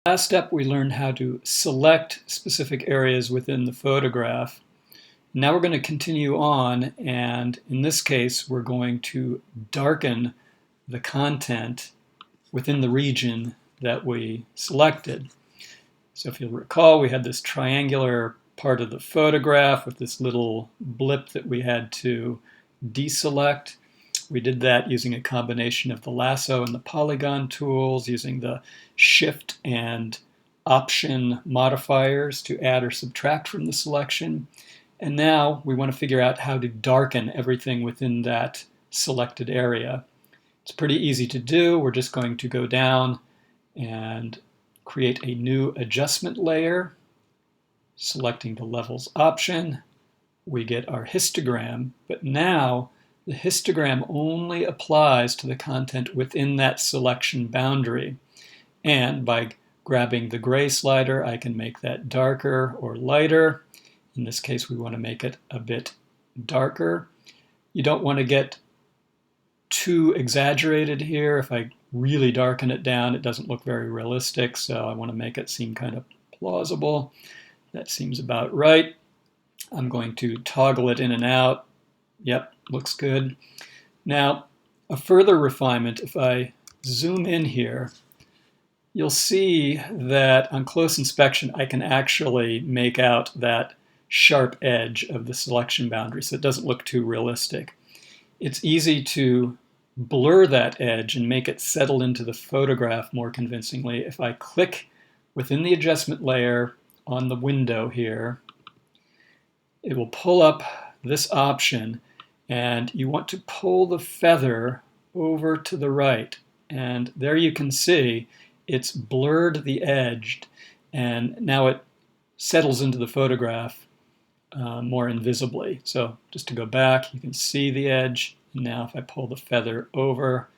Last step, we learned how to select specific areas within the photograph. Now we're going to continue on, and in this case, we're going to darken the content within the region that we selected. So if you'll recall, we had this triangular part of the photograph with this little blip that we had to deselect. We did that using a combination of the lasso and the polygon tools, using the shift and option modifiers to add or subtract from the selection. And now we want to figure out how to darken everything within that selected area. It's pretty easy to do. We're just going to go down and create a new adjustment layer, selecting the levels option. We get our histogram, but now the histogram only applies to the content within that selection boundary. And by grabbing the gray slider, I can make that darker or lighter. In this case, we want to make it a bit darker. You don't want to get too exaggerated here. If I really darken it down, it doesn't look very realistic, so I want to make it seem kind of plausible. That seems about right. I'm going to toggle it in and out. Yep, looks good. Now, a further refinement, if I zoom in here, you'll see that on close inspection, I can actually make out that sharp edge of the selection boundary, so it doesn't look too realistic. It's easy to blur that edge and make it settle into the photograph more convincingly if I click within the adjustment layer on the window here. It will pull up this option, and you want to pull the feather over to the right. And there you can see it's blurred the edge, and now it settles into the photograph more invisibly. So just to go back, you can see the edge. Now if I pull the feather over,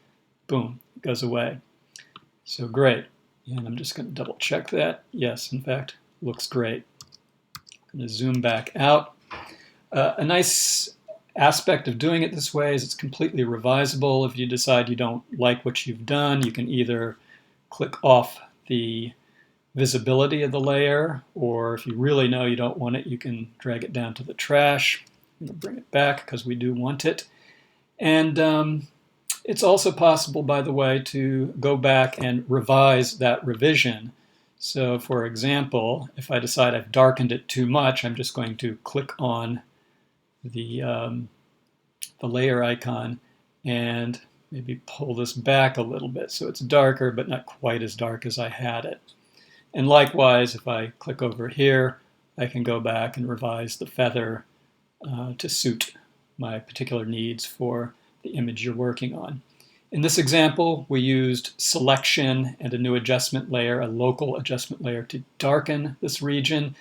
boom, it goes away. So great. And I'm just going to double check that. Yes, in fact, looks great. I'm going to zoom back out. A nice aspect of doing it this way is it's completely revisable. If you decide you don't like what you've done, you can either click off the visibility of the layer, or if you really know you don't want it, you can drag it down to the trash. I'm going to bring it back because we do want it. And it's also possible, by the way, to go back and revise that revision. So for example, if I decide I've darkened it too much, I'm just going to click on the layer icon and maybe pull this back a little bit so it's darker, but not quite as dark as I had it. And likewise, if I click over here, I can go back and revise the feather to suit my particular needs for the image you're working on. In this example, we used selection and a new adjustment layer, a local adjustment layer, to darken this region,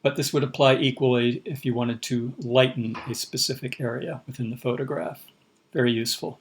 but this would apply equally if you wanted to lighten a specific area within the photograph. Very useful.